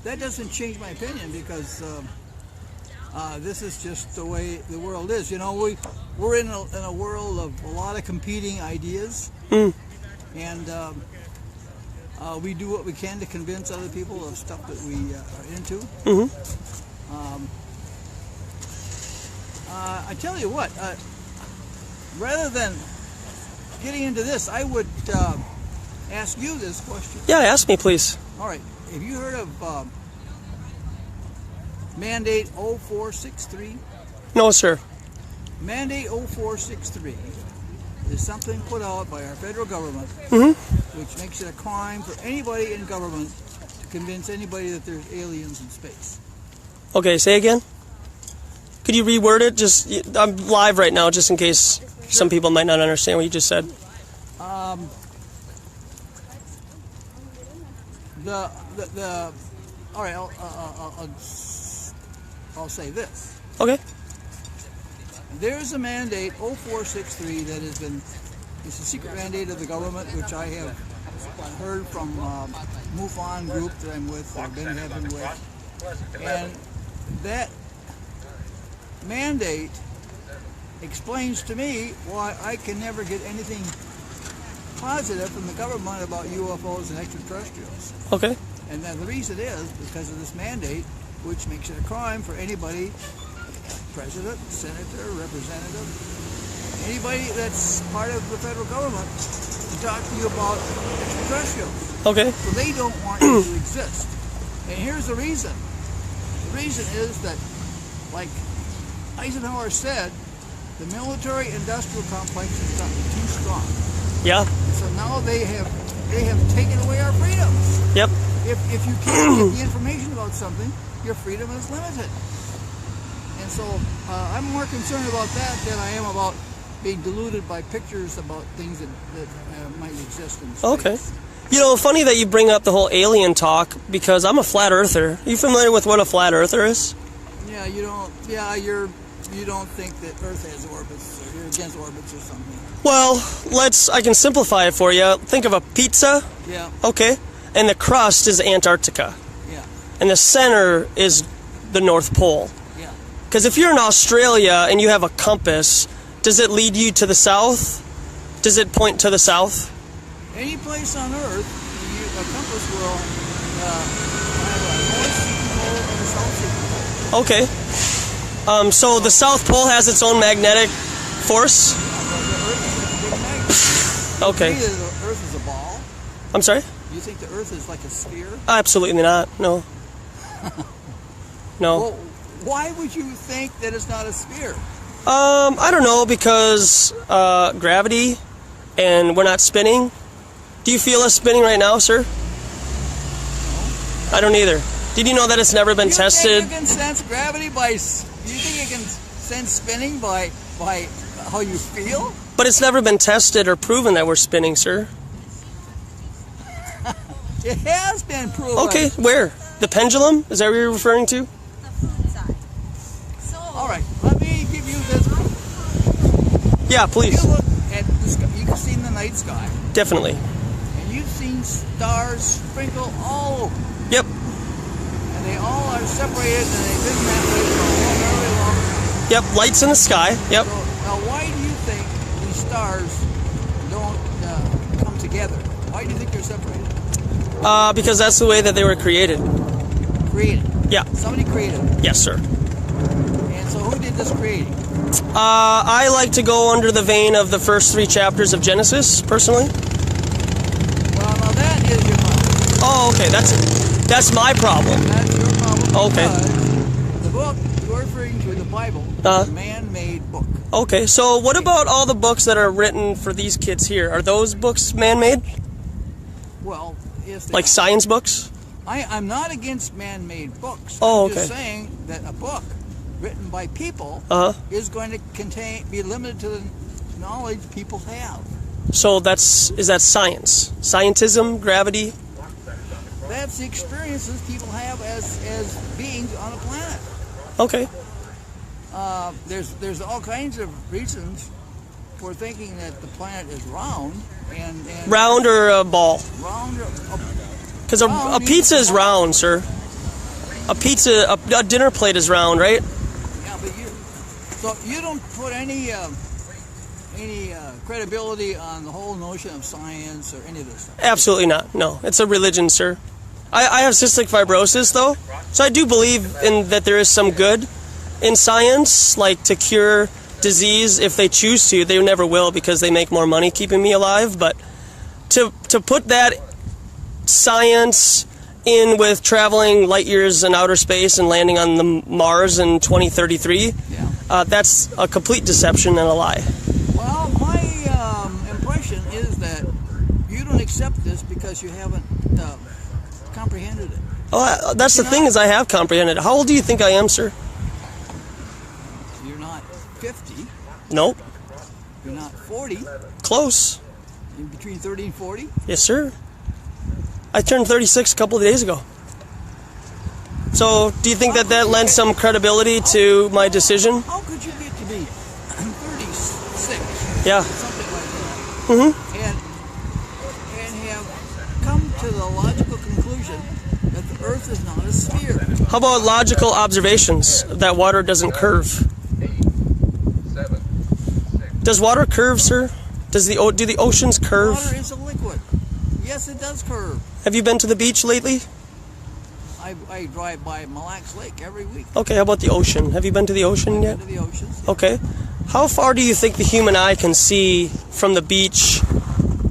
Speaker 2: that doesn't change my opinion because this is just the way the world is. You know, we're in a world of a lot of competing ideas, and we do what we can to convince other people of stuff that we are into. I tell you what, rather than getting into this, I would ask you this question.
Speaker 1: Yeah, ask me, please.
Speaker 2: All right. Have you heard of Mandate 0463?
Speaker 1: No, sir.
Speaker 2: Mandate 0463 is something put out by our federal government, which makes it a crime for anybody in government to convince anybody that there's aliens in space.
Speaker 1: Okay, say again. Could you reword it? Just, I'm live right now, just in case some people might not understand what you just said.
Speaker 2: All right, I'll say this.
Speaker 1: Okay.
Speaker 2: There's a mandate 0463 that has been, it's a secret mandate of the government, which I have heard from MUFON group that I'm with, I've been having with, and that mandate explains to me why I can never get anything positive from the government about UFOs and extraterrestrials.
Speaker 1: Okay.
Speaker 2: And then the reason is because of this mandate, which makes it a crime for anybody, president, senator, representative, anybody that's part of the federal government to talk to you about extraterrestrials.
Speaker 1: Okay.
Speaker 2: So they don't want you to exist. And here's the reason. The reason is that, like Eisenhower said, the military-industrial complex has gotten too strong.
Speaker 1: Yeah.
Speaker 2: So now they have taken away our freedoms.
Speaker 1: Yep.
Speaker 2: If you can't get the information about something, your freedom is limited. And so I'm more concerned about that than I am about being deluded by pictures about things that might exist in space.
Speaker 1: Okay. You know, funny that you bring up the whole alien talk because I'm a flat earther. Are you familiar with what a flat earther is?
Speaker 2: Yeah, you don't. Yeah, you don't think that Earth has orbits, or you're against orbits or something.
Speaker 1: Well, I can simplify it for you. Think of a pizza.
Speaker 2: Yeah.
Speaker 1: Okay. And the crust is Antarctica.
Speaker 2: Yeah.
Speaker 1: And the center is the North Pole.
Speaker 2: Yeah.
Speaker 1: Because if you're in Australia and you have a compass, does it lead you to the south? Does it point to the south?
Speaker 2: Any place on Earth, a compass will have a north seeking pole and a south seeking pole.
Speaker 1: Okay. So the South Pole has its own magnetic force?
Speaker 2: The Earth is like a big magnet.
Speaker 1: Okay.
Speaker 2: Do you think the Earth is a ball?
Speaker 1: I'm sorry?
Speaker 2: Do you think the Earth is like a sphere?
Speaker 1: Absolutely not. No. No.
Speaker 2: Well, why would you think that it's not a sphere?
Speaker 1: I don't know, because gravity and we're not spinning. Do you feel us spinning right now, sir?
Speaker 2: No.
Speaker 1: I don't either. Did you know that it's never been tested?
Speaker 2: You think you can sense gravity by? You think you can sense spinning by how you feel?
Speaker 1: But it's never been tested or proven that we're spinning, sir.
Speaker 2: It has been proven.
Speaker 1: Okay, where? The pendulum? Is that what you're referring to?
Speaker 2: All right, let me give you this proof.
Speaker 1: Yeah, please.
Speaker 2: You look at the sky, you've seen the night sky.
Speaker 1: Definitely.
Speaker 2: And you've seen stars sprinkle all over.
Speaker 1: Yep.
Speaker 2: And they all are separated, and they've been that way for a very long time.
Speaker 1: Yep, lights in the sky. Yep.
Speaker 2: So, now, why do you think these stars don't come together? Why do you think they're separated?
Speaker 1: Because that's the way that they were created.
Speaker 2: Created.
Speaker 1: Yeah.
Speaker 2: Somebody created them.
Speaker 1: Yes, sir.
Speaker 2: And so who did this creating?
Speaker 1: I like to go under the vein of the first 3 chapters of Genesis, personally.
Speaker 2: Well, now that is your problem.
Speaker 1: Oh, okay. That's my problem.
Speaker 2: That's your problem.
Speaker 1: Okay.
Speaker 2: Because the book you're referring to, the Bible, is a man-made book.
Speaker 1: Okay, so what about all the books that are written for these kids here? Are those books man-made?
Speaker 2: Well, yes.
Speaker 1: Like science books?
Speaker 2: I'm not against man-made books.
Speaker 1: Oh,
Speaker 2: I'm
Speaker 1: okay.
Speaker 2: just saying that a book written by people is going to be limited to the knowledge people have.
Speaker 1: So is that science? Scientism, gravity?
Speaker 2: That's the experiences people have as beings on a planet.
Speaker 1: Okay.
Speaker 2: There's all kinds of reasons for thinking that the planet is round
Speaker 1: Round or a ball?
Speaker 2: Round.
Speaker 1: Because a pizza is round, sir. A pizza, a dinner plate is round, right?
Speaker 2: Yeah, but you don't put any credibility on the whole notion of science or any of this stuff.
Speaker 1: Absolutely not. No, it's a religion, sir. I have cystic fibrosis, though, so I do believe in that there is some good in science, like to cure disease if they choose to. They never will because they make more money keeping me alive. But to put that science in with traveling light years in outer space and landing on the Mars in 2033, that's a complete deception and a lie.
Speaker 2: Well, my impression is that you don't accept this because you haven't comprehended it.
Speaker 1: Oh, that's the thing, is I have comprehended it. How old do you think I am, sir?
Speaker 2: You're not 50.
Speaker 1: Nope.
Speaker 2: You're not 40.
Speaker 1: Close.
Speaker 2: You're between 30 and 40.
Speaker 1: Yes, sir. I turned 36 a couple of days ago. So, do you think that lends some credibility to my decision?
Speaker 2: How could you get to be 36?
Speaker 1: Yeah.
Speaker 2: Something like that.
Speaker 1: Mm-hmm.
Speaker 2: And have come to the logical conclusion that the Earth is not a sphere.
Speaker 1: How about logical observations that water doesn't curve?
Speaker 4: 8, 7, 6.
Speaker 1: Does water curve, sir? Do the oceans curve?
Speaker 2: Water is a liquid. Yes, it does curve.
Speaker 1: Have you been to the beach lately?
Speaker 2: I drive by Mille Lacs Lake every week.
Speaker 1: Okay, how about the ocean? Have you been to the ocean yet?
Speaker 2: Into the oceans.
Speaker 1: Okay. How far do you think the human eye can see from the beach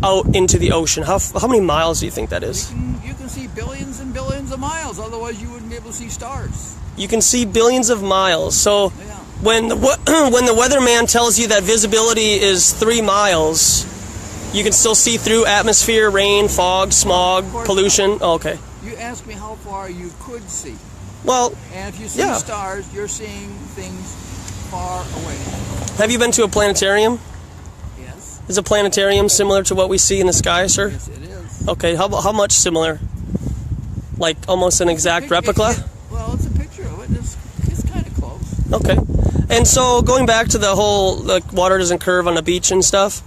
Speaker 1: out into the ocean? How many miles do you think that is?
Speaker 2: You can see billions and billions of miles. Otherwise, you wouldn't be able to see stars.
Speaker 1: You can see billions of miles. So
Speaker 2: Yeah.
Speaker 1: when the weatherman tells you that visibility is 3 miles, you can still see through atmosphere, rain, fog, smog, pollution. Oh, okay.
Speaker 2: You asked me how far you could see.
Speaker 1: Well,
Speaker 2: And if you see
Speaker 1: yeah.
Speaker 2: stars, you're seeing things far away.
Speaker 1: have you been to a planetarium?
Speaker 2: Yes.
Speaker 1: Is a planetarium similar to what we see in the sky, sir?
Speaker 2: Yes, it is.
Speaker 1: Okay, how much similar? Like almost an exact replica?
Speaker 2: Well, it's a picture of it. It's kind of close.
Speaker 1: Okay. And so going back to the whole, like, water doesn't curve on the beach and stuff,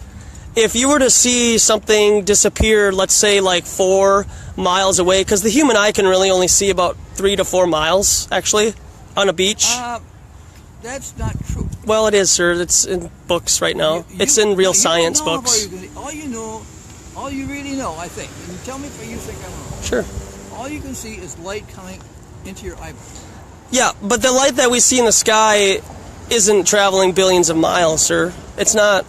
Speaker 1: if you were to see something disappear, let's say like 4 miles away, because the human eye can really only see about 3 to 4 miles, actually, on a beach.
Speaker 2: That's not true.
Speaker 1: Well, it is, sir. It's in books right now. It's in real science
Speaker 2: don't know
Speaker 1: books.
Speaker 2: all you really know, I think, and you tell me if you think I'm wrong.
Speaker 1: Sure.
Speaker 2: All you can see is light coming into your eyeball.
Speaker 1: Yeah, but the light that we see in the sky isn't traveling billions of miles, sir. It's not.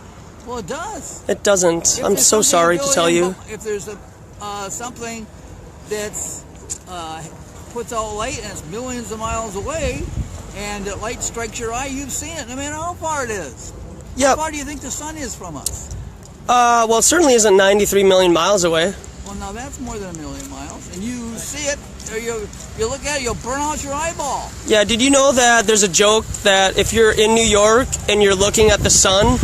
Speaker 2: Well, it does.
Speaker 1: It doesn't. I'm so sorry to tell you.
Speaker 2: If there's something that's puts out light and it's millions of miles away, and the light strikes your eye, you've seen it, no matter how far it is.
Speaker 1: Yeah.
Speaker 2: How far do you think the sun is from us?
Speaker 1: Well, it certainly isn't 93 million miles away.
Speaker 2: Well, now that's more than 1 million miles, and you see it, or you look at it, you'll burn out your eyeball.
Speaker 1: Yeah, did you know that there's a joke that if you're in New York and you're looking at the sun,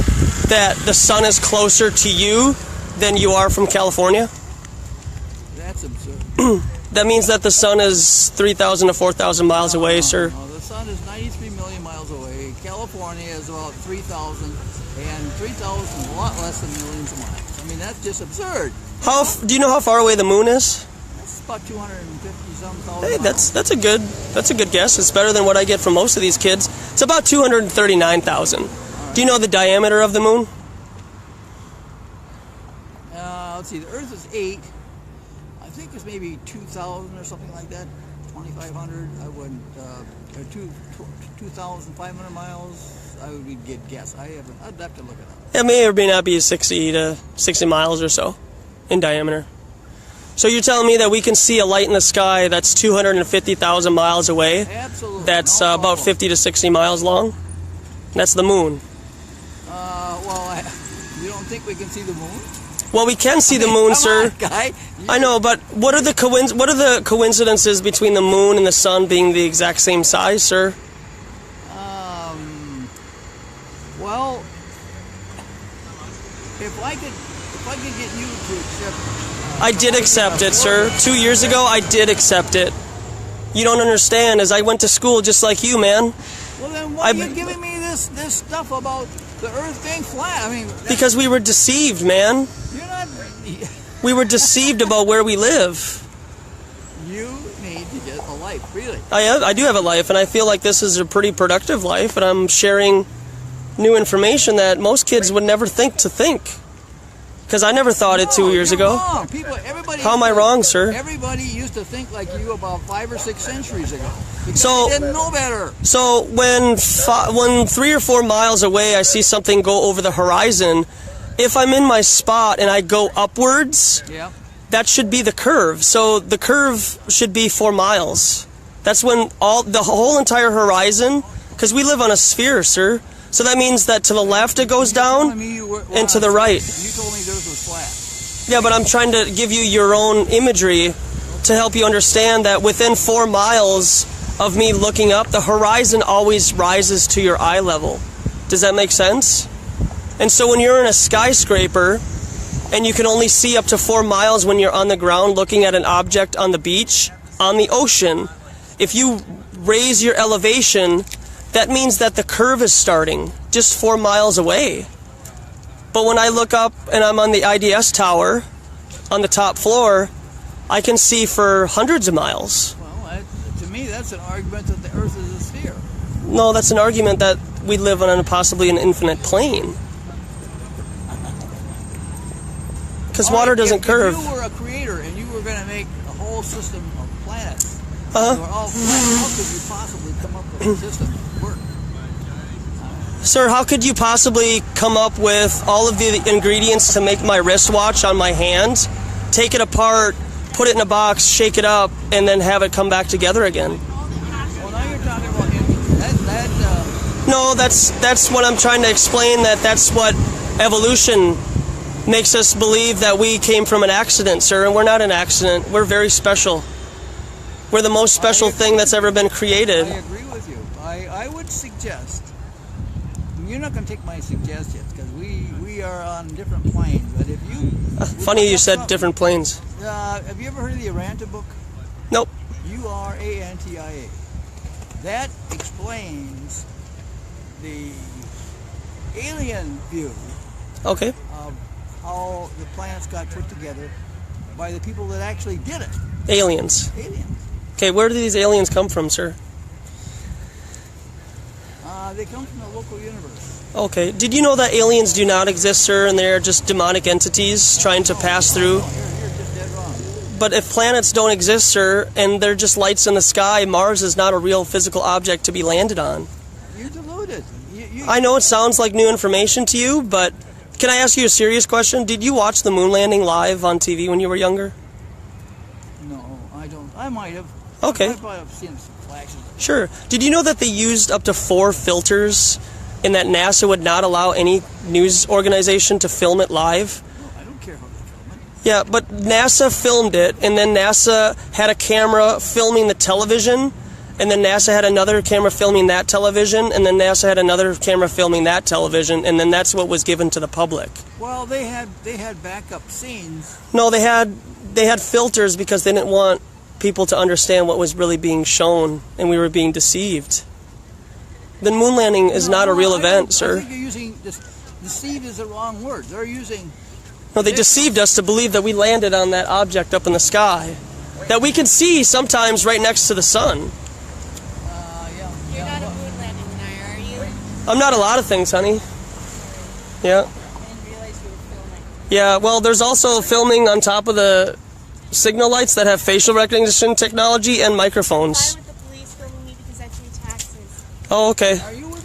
Speaker 1: that the sun is closer to you than you are from California?
Speaker 2: That's absurd.
Speaker 1: That means that the sun is 3,000 to 4,000 miles away, sir.
Speaker 2: No, the sun is 93 million miles away. California is about 3,000, and 3,000 is a lot less than millions of miles. I mean, that's just absurd.
Speaker 1: Do you know how far away the moon is?
Speaker 2: That's about 250-some thousand
Speaker 1: Hey,
Speaker 2: miles.
Speaker 1: that's a good guess. It's better than what I get from most of these kids. It's about 239,000. Do you know the diameter of the moon?
Speaker 2: Let's see, the Earth is 8. I think it's maybe 2,000 or something like that. 2,500. I wouldn't. Or 2,500 miles. I would guess. I'd have to look it up.
Speaker 1: It may or may not be 60 miles or so in diameter. So you're telling me that we can see a light in the sky that's 250,000 miles away?
Speaker 2: Absolutely.
Speaker 1: That's
Speaker 2: No
Speaker 1: about
Speaker 2: problem.
Speaker 1: 50 to 60 miles long? That's the moon.
Speaker 2: You don't think we can see the moon?
Speaker 1: Well, we can see the moon,
Speaker 2: Come
Speaker 1: sir.
Speaker 2: on, guy.
Speaker 1: I know, but what are the coincidences between the moon and the sun being the exact same size, sir?
Speaker 2: Well, if I could get you to accept.
Speaker 1: I did accept it, sir. 2 years ago, I did accept it. You don't understand, as I went to school just like you, man.
Speaker 2: Well, then why are you giving me this stuff about the Earth being flat? I mean,
Speaker 1: Because we were deceived, man.
Speaker 2: you're not.
Speaker 1: We were deceived about where we live.
Speaker 2: You need to get a life. Really?
Speaker 1: I do have a life, and I feel like this is a pretty productive life, and I'm sharing new information that most kids would never think to think. Because I never thought it 2 years
Speaker 2: you're
Speaker 1: ago.
Speaker 2: Wrong. Everybody
Speaker 1: How am I wrong, sir?
Speaker 2: Everybody used to think like you about 5 or 6 centuries ago. Because
Speaker 1: So-
Speaker 2: they didn't know better.
Speaker 1: So when 3 or 4 miles away I see something go over the horizon, if I'm in my spot and I go upwards,
Speaker 2: Yeah.
Speaker 1: that should be the curve. So the curve should be 4 miles. That's when the whole entire horizon, because we live on a sphere, sir. So that means that to the left it goes down, and to the right.
Speaker 2: You told me yours was flat.
Speaker 1: Yeah, but I'm trying to give you your own imagery to help you understand that within 4 miles of me looking up, the horizon always rises to your eye level. Does that make sense? And so when you're in a skyscraper and you can only see up to 4 miles when you're on the ground looking at an object on the beach, on the ocean, if you raise your elevation, that means that the curve is starting just 4 miles away. But when I look up and I'm on the IDS tower on the top floor, I can see for hundreds of miles.
Speaker 2: Well, to me, that's an argument that the Earth is a sphere.
Speaker 1: No, that's an argument that we live on possibly an infinite plane. Because water doesn't curve.
Speaker 2: If you were a creator and you were going to make a whole system of planets,
Speaker 1: Uh-huh.
Speaker 2: that were all flat, how could you possibly come up with a system that would work?
Speaker 1: Sir, how could you possibly come up with all of the ingredients to make my wristwatch on my hand, take it apart, put it in a box, shake it up, and then have it come back together again?
Speaker 2: Well, now you're talking about that.
Speaker 1: No, that's what I'm trying to explain, that's what evolution makes us believe, that we came from an accident, sir, and we're not an accident. We're very special. We're the most special thing that's ever been created.
Speaker 2: I agree with you. I would suggest, you're not going to take my suggestions because we are on different planes, but if you...
Speaker 1: Funny you said different planes.
Speaker 2: Have you ever heard of the Uranta book?
Speaker 1: Nope.
Speaker 2: Urantia. That explains the alien view
Speaker 1: Okay.
Speaker 2: of how the planets got put together by the people that actually did it.
Speaker 1: Aliens.
Speaker 2: Aliens.
Speaker 1: Okay, where do these aliens come from, sir?
Speaker 2: They come from the local universe.
Speaker 1: Okay. Did you know that aliens do not exist, sir, and they're just demonic entities trying to pass through?
Speaker 2: No, you're just dead wrong.
Speaker 1: But if planets don't exist, sir, and they're just lights in the sky, Mars is not a real physical object to be landed on.
Speaker 2: You're deluded.
Speaker 1: I know it sounds like new information to you, but can I ask you a serious question? Did you watch the moon landing live on TV when you were younger?
Speaker 2: No, I don't. I might have.
Speaker 1: Okay.
Speaker 2: I might have seen some flashes.
Speaker 1: Sure. Did you know that they used up to 4 filters and that NASA would not allow any news organization to film it live?
Speaker 2: No, I don't care how they film it.
Speaker 1: Yeah, but NASA filmed it, and then NASA had a camera filming the television, and then NASA had another camera filming that television, and then NASA had another camera filming that television, and then that's what was given to the public.
Speaker 2: Well, they had backup scenes.
Speaker 1: No, they had filters because they didn't want people to understand what was really being shown, and we were being deceived. The moon landing is not a real event, sir.
Speaker 2: I think you're using deceive is the wrong word. They're using.
Speaker 1: No, they deceived us to believe that we landed on that object up in the sky that we can see sometimes right next to the sun.
Speaker 2: Yeah.
Speaker 3: You're not a moon landing denier, are you?
Speaker 1: I'm not a lot of things, honey. Yeah.
Speaker 3: I didn't realize you were filming.
Speaker 1: Yeah, well, there's also filming on top of the signal lights that have facial recognition technology and microphones.
Speaker 3: Why would the police filming me because that's your taxes?
Speaker 1: Oh, okay.
Speaker 2: Are you with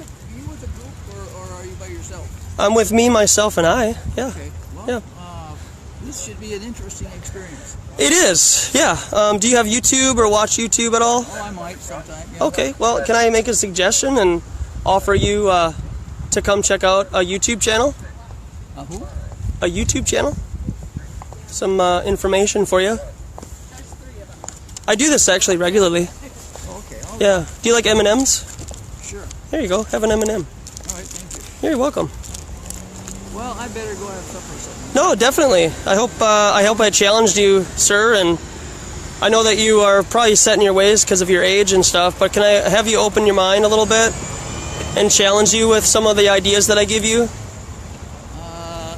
Speaker 2: a group or are you by yourself?
Speaker 1: I'm with me, myself, and I. Yeah.
Speaker 2: Okay. Well,
Speaker 1: Yeah.
Speaker 2: this should be an interesting experience.
Speaker 1: It is, yeah. Do you have YouTube or watch YouTube at all?
Speaker 2: Oh, I might sometime. Yeah.
Speaker 1: Okay, well, can I make a suggestion and offer you to come check out a YouTube channel?
Speaker 2: Who?
Speaker 1: A YouTube channel? Some information for you. I do this actually regularly.
Speaker 2: Okay.
Speaker 1: Yeah. Do you like M&Ms?
Speaker 2: Sure.
Speaker 1: There you go. Have an M&M.
Speaker 2: All right. Thank you.
Speaker 1: You're welcome.
Speaker 2: Well, I better go have supper or something.
Speaker 1: No, definitely. I hope I challenged you, sir, and I know that you are probably set in your ways because of your age and stuff, but can I have you open your mind a little bit and challenge you with some of the ideas that I give you?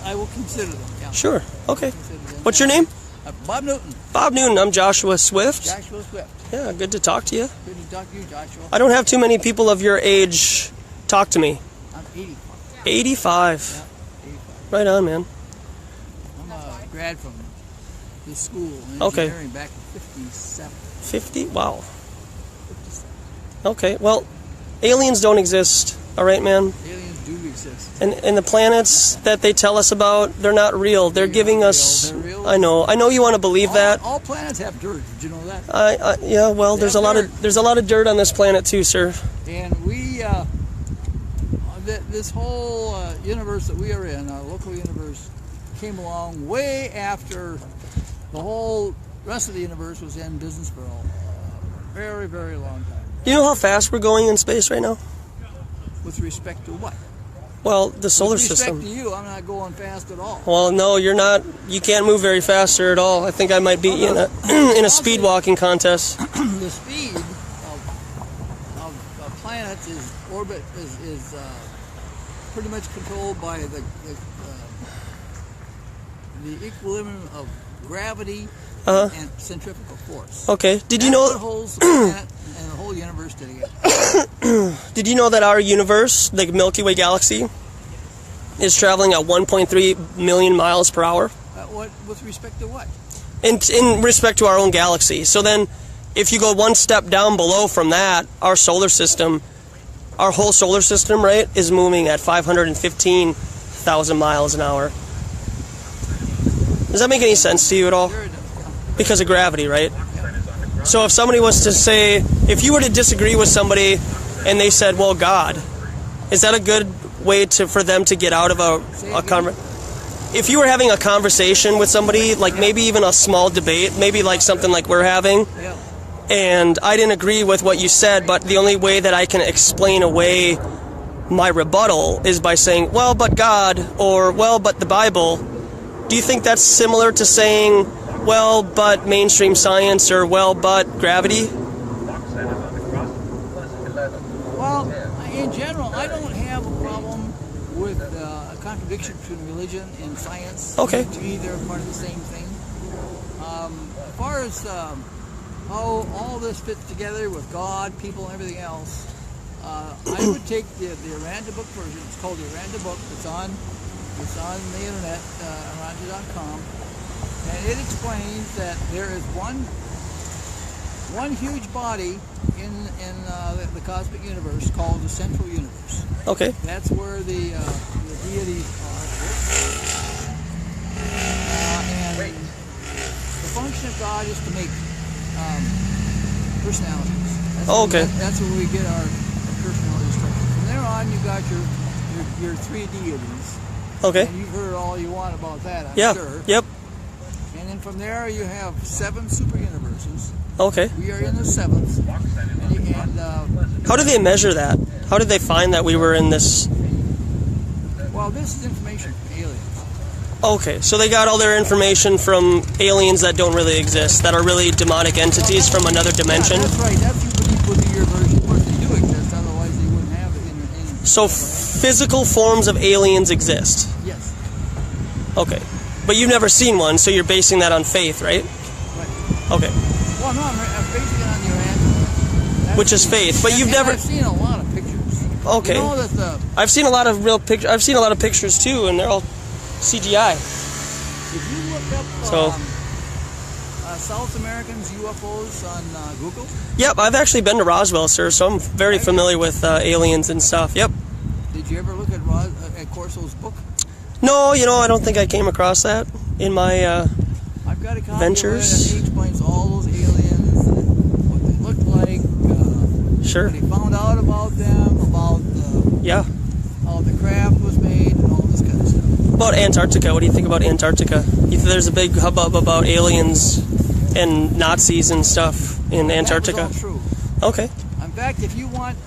Speaker 2: I will consider them. Yeah.
Speaker 1: Sure. Okay.
Speaker 2: Consider them.
Speaker 1: What's your name?
Speaker 2: Bob Newton.
Speaker 1: Bob Newton, I'm Joshua Swift.
Speaker 2: Joshua Swift.
Speaker 1: Yeah, good to talk to you.
Speaker 2: Good to talk to you, Joshua.
Speaker 1: I don't have too many people of your age talk to me.
Speaker 2: I'm 85.
Speaker 1: 85.
Speaker 2: Yeah, 85.
Speaker 1: Right on, man.
Speaker 2: I'm a grad from this school in
Speaker 1: Okay.
Speaker 2: engineering back in 57.
Speaker 1: 50? Wow.
Speaker 2: 57.
Speaker 1: Okay, well, aliens don't exist, all right, man?
Speaker 2: Aliens do exist.
Speaker 1: And the planets that they tell us about, they're not real. They're giving us...
Speaker 2: They're real.
Speaker 1: I know you want to believe that.
Speaker 2: All planets have dirt. Did you know that?
Speaker 1: Yeah, well, there's a lot of dirt on this planet too, sir.
Speaker 2: And we, this whole universe that we are in, our local universe, came along way after the whole rest of the universe was in business for a very, very long time.
Speaker 1: Do you know how fast we're going in space right now?
Speaker 2: With respect to what?
Speaker 1: Well, the solar
Speaker 2: With respect
Speaker 1: system.
Speaker 2: to you, I'm not going fast at all.
Speaker 1: Well, no, you're not. You can't move very fast, sir, at all. I think I might beat you in a speed walking contest.
Speaker 2: The speed of planets is orbit is pretty much controlled by the equilibrium of gravity and centrifugal force.
Speaker 1: Okay. Did you
Speaker 2: That's
Speaker 1: know?
Speaker 2: what holds the planet and the whole universe together?
Speaker 1: Did you know that our universe, the Milky Way galaxy, is traveling at 1.3 million miles per hour?
Speaker 2: What with respect to what?
Speaker 1: In respect to our own galaxy. So then, if you go one step down below from that, our solar system, our whole solar system, right, is moving at 515,000 miles an hour. Does that make any sense to you at all?
Speaker 2: Sure it does.
Speaker 1: Because of gravity, right? So if somebody was to say, if you were to disagree with somebody and they said, well, God, is that a good way for them to get out of a conversation? If you were having a conversation with somebody, like maybe even a small debate, maybe like something like we're having,
Speaker 2: Yeah.
Speaker 1: and I didn't agree with what you said, but the only way that I can explain away my rebuttal is by saying, well, but God, or well, but the Bible. Do you think that's similar to saying, well, but mainstream science, or well, but gravity?
Speaker 2: Well, in general, I don't have a problem with a contradiction between religion and science.
Speaker 1: Okay.
Speaker 2: To me, they're part of the same thing. As far as how all this fits together with God, people, and everything else, I would take the Aranda book version. It's called the Aranda book. It's on the internet, aranda.com, and it explains that there is one huge body in the cosmic universe called the central universe.
Speaker 1: Okay.
Speaker 2: That's where the deities are. And the function of God is to make personalities.
Speaker 1: Okay.
Speaker 2: That's where we get our personality structure. From there on, you got your three deities.
Speaker 1: Okay.
Speaker 2: And you've heard all you want about that, I'm
Speaker 1: Yeah.
Speaker 2: sure.
Speaker 1: Yep.
Speaker 2: And then from there, you have 7 super universes.
Speaker 1: Okay.
Speaker 2: We are in the 7th. And
Speaker 1: How do they measure that? How did they find that we were in this?
Speaker 2: well, this is information from aliens.
Speaker 1: Okay, so they got all their information from aliens that don't really exist, that are really demonic entities from another dimension.
Speaker 2: Yeah, that's right. That's within your version. Of course, they do exist. Otherwise, they wouldn't have it in
Speaker 1: So physical forms of aliens exist.
Speaker 2: yes.
Speaker 1: Okay. But you've never seen one, so you're basing that on faith, right?
Speaker 2: Right.
Speaker 1: Okay.
Speaker 2: Well, no, I'm basing it on the Aranda.
Speaker 1: Which is faith, but you've never...
Speaker 2: I've seen a lot of pictures.
Speaker 1: Okay.
Speaker 2: You know that
Speaker 1: I've seen a lot of real pictures. I've seen a lot of pictures too, and they're all CGI.
Speaker 2: if you look up
Speaker 1: So-
Speaker 2: South Americans UFOs on Google,
Speaker 1: Yep, I've actually been to Roswell, sir, so I'm very familiar with aliens and stuff. Yep.
Speaker 2: did you ever look at Corso's book?
Speaker 1: No, I don't think I came across that in my
Speaker 2: I've got a copy
Speaker 1: Ventures?
Speaker 2: of it, and he explains all those aliens, what they look like,
Speaker 1: Sure.
Speaker 2: what he found out about them, about
Speaker 1: Yeah.
Speaker 2: how the craft was made, and all this kind of stuff.
Speaker 1: About Antarctica, what do you think about Antarctica? There's a big hubbub about aliens and Nazis and stuff in Antarctica.
Speaker 2: That was all true.
Speaker 1: Okay.
Speaker 2: In fact, if you want